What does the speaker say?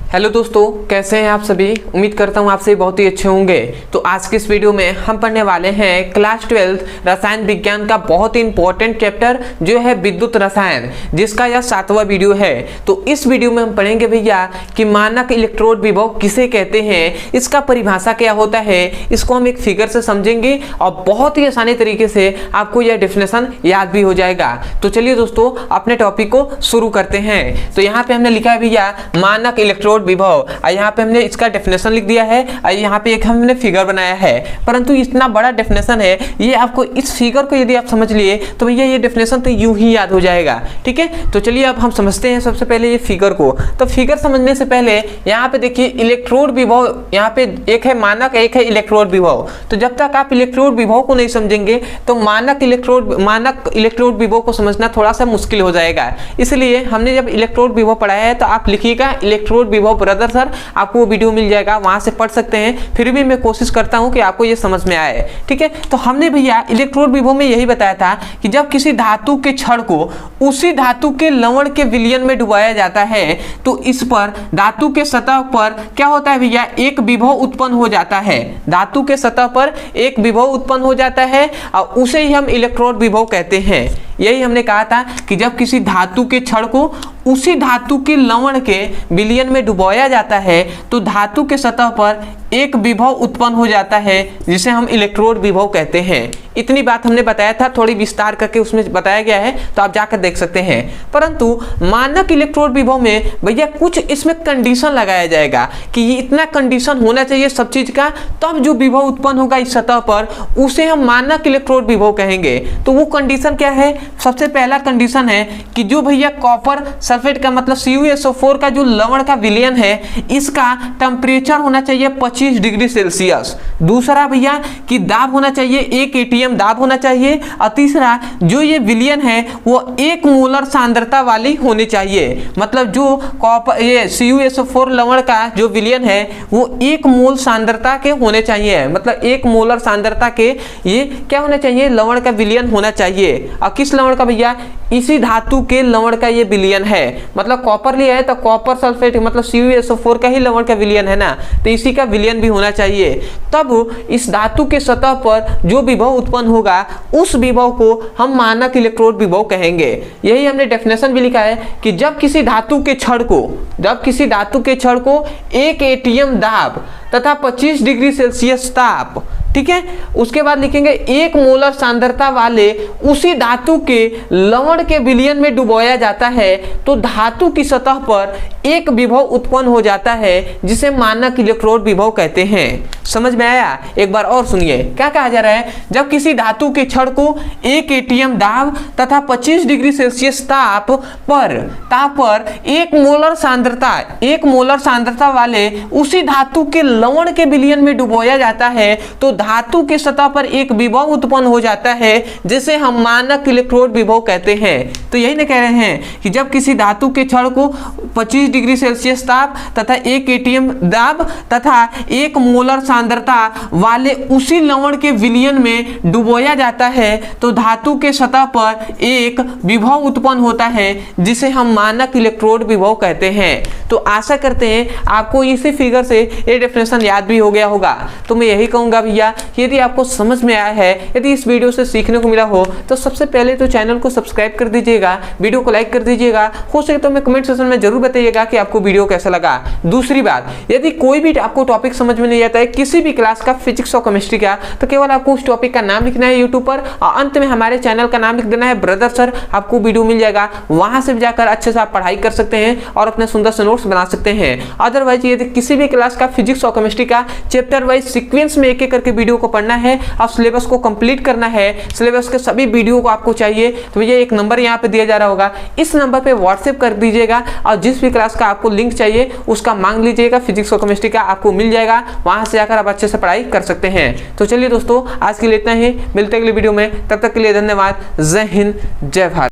Hello दोस्तों, कैसे हैं आप सभी। उम्मीद करता हूं आप सभी बहुत ही अच्छे होंगे। तो आज के इस वीडियो में हम पढ़ने वाले हैं क्लास 12 रसायन विज्ञान का बहुत ही इंपॉर्टेंट चैप्टर जो है विद्युत रसायन, जिसका यह 7वां वीडियो है। तो इस वीडियो में हम पढ़ेंगे भैया कि मानक इलेक्ट्रोड विभव किसे कहते हैं, इसका परिभाषा क्या होता है, इसको हम एक फिगर से समझेंगे और बहुत ही आसानी तरीके से आपको यह डेफिनेशन याद भी हो जाएगा। तो चलिए दोस्तों अपने टॉपिक को शुरू करते हैं। तो यहाँ पे हमने लिखा है भैया मानक इलेक्ट्रोड विभव, यहाँ पे हमने इसका डेफिनेशन लिख दिया है और यहाँ पे एक हमने फिगर बनाया है। परंतु इतना बड़ा डेफिनेशन है, ये आपको इस फिगर को यदि आप समझ लिए तो भैया ये डेफिनेशन तो यूं ही याद हो जाएगा। ठीक है, तो चलिए अब हम समझते हैं सबसे पहले ये फिगर को। तो फिगर समझने से पहले यहाँ पे देखिए इलेक्ट्रोड विभव, यहाँ पे एक है मानक, एक है इलेक्ट्रोड विभव। तो जब तक आप इलेक्ट्रोड विभव को नहीं समझेंगे तो मानक इलेक्ट्रोड विभव को समझना थोड़ा सा मुश्किल हो जाएगा। इसलिए हमने जब इलेक्ट्रोड विभव पढ़ाया है तो आप लिखिएगा इलेक्ट्रोड विभव ब्रदर सर, आपको वो वीडियो मिल जाएगा, वहां से पढ़ सकते हैं। फिर भी मैं कोशिश करता हूं कि आपको ये समझ में आए। ठीक है, तो हमने भैया इलेक्ट्रोड विभव में यही बताया था कि जब किसी धातु के छड़ को उसी धातु के लवण के विलयन में डुबाया जाता है तो इस पर धातु के सतह पर क्या होता है भैया, एक विभव उत्पन्न हो जाता है। धातु के सतह पर एक विभव उत्पन्न हो जाता है और उसे ही हम इलेक्ट्रोड विभव कहते हैं। यही हमने कहा था कि जब किसी धातु के छड़ को उसी धातु के लवण के विलयन में डुबोया जाता है तो धातु के सतह पर एक विभव उत्पन्न हो जाता है जिसे हम इलेक्ट्रोड विभव कहते हैं। इतनी बात हमने बताया था, थोड़ी विस्तार करके उसमें बताया गया है, तो आप जाकर देख सकते हैं। परंतु मानक इलेक्ट्रोड विभव में भैया कुछ इसमें कंडीशन लगाया जाएगा कि ये इतना कंडीशन होना चाहिए सब चीज का, तब जो विभव उत्पन्न होगा इस सतह पर उसे हम मानक इलेक्ट्रोड विभव कहेंगे। तो वो कंडीशन क्या है? सबसे पहला कंडीशन है कि जो भैया कॉपर सल्फेट का मतलब CuSO4 का जो लवण का विलयन है इसका टेम्परेचर होना चाहिए 25 डिग्री सेल्सियस। दूसरा भैया कि दाब होना चाहिए 1 atm दाब होना चाहिए। और तीसरा जो ये विलयन है वो 1 मोलर सांद्रता वाली होनी चाहिए। मतलब जो कॉपर ये CuSO4 लवण का जो विलयन है वो 1 मोल सांद्रता के होने चाहिए। मतलब 1 मोलर सांद्रता के ये क्या होना चाहिए, लवण का विलयन होना चाहिए। और किस लवण का भैया? इसी धातु के लवण का ये विलयन है। मतलब कॉपर लिया है तो कॉपर सल्फेट मतलब CuSO4 का ही लवण का विलयन है ना, तो इसी का विलयन भी होना चाहिए। तब इस धातु के सतह पर जो विभव उत्पन्न होगा उस विभव को हम मानक इलेक्ट्रोड विभव कहेंगे। यही हमने डेफिनेशन भी लिखा है कि जब किसी धातु के छड़ को 1 atm दाब तथा 25 डिग्री सेल्सियस ताप, ठीक है, उसके बाद लिखेंगे 1 मोलर सांद्रता वाले उसी धातु के लवण के विलयन में डुबोया जाता है तो धातु की सतह पर एक विभव उत्पन्न हो जाता है जिसे मानक इलेक्ट्रोड विभव कहते हैं। समझ में आया? एक बार और सुनिए क्या कहा जा रहा है। जब किसी धातु के छड़ को 1 atm दाब तथा 25 डिग्री सेल्सियस ताप पर 1 मोलर सांद्रता वाले उसी धातु के लवण के विलयन में डुबोया जाता है तो धातु के सतह पर एक विभव उत्पन्न हो जाता है जिसे हम मानक इलेक्ट्रोड विभव कहते हैं। तो यही ना कह रहे हैं कि जब किसी धातु के छड़ को 25 डिग्री सेल्सियस ताप तथा 1 atm दाब तथा 1 मोलर सांद्रता वाले उसी लवण के विलयन में डुबोया जाता है तो धातु के सतह पर एक विभव उत्पन्न होता है जिसे हम मानक इलेक्ट्रोड विभव कहते हैं। तो आशा करते हैं आपको इसी फिगर से ये डेफिनेशन याद भी हो गया होगा। तो मैं यही कहूंगा भैया यदि आपको समझ में आया है, यदि इस वीडियो से सीखने को मिला हो तो सबसे पहले तो चैनल को सब्सक्राइब कर दीजिएगा, वीडियो को लाइक कर दीजिएगा। हो सके तो मैं कमेंट सेक्शन में जरूर बताइएगा कि आपको वीडियो कैसा लगा। दूसरी बात, यदि कोई भी आपको टॉपिक समझ में नहीं आता है किसी भी क्लास का, फिजिक्स और केमिस्ट्री का, तो केवल आपको उस टॉपिक का नाम लिखना है यूट्यूब पर और अंत में हमारे चैनल का नाम लिख देना है ब्रदर सर, आपको वीडियो मिल जाएगा। वहां से जाकर अच्छे से आप पढ़ाई कर सकते हैं और अपने सुंदर से नोट्स बना सकते हैं। अदरवाइज यदि किसी भी क्लास का फिजिक्स और केमिस्ट्री का चैप्टर वाइज सीक्वेंस में एक एक करके वीडियो को पढ़ना है और सिलेबस को कंप्लीट करना है, सिलेबस के सभी वीडियो को आपको चाहिए तो भैया एक नंबर यहाँ पे दिया जा रहा होगा, इस नंबर पे व्हाट्सएप कर दीजिएगा और जिस भी क्लास का आपको लिंक चाहिए उसका मांग लीजिएगा। फिजिक्स और केमिस्ट्री का आपको मिल जाएगा, वहां से जाकर आप अच्छे से पढ़ाई कर सकते हैं। तो चलिए दोस्तों आज के लिए इतना ही, मिलते हैं अगली वीडियो में, तब तक के लिए धन्यवाद। जय हिंद, जय भारत।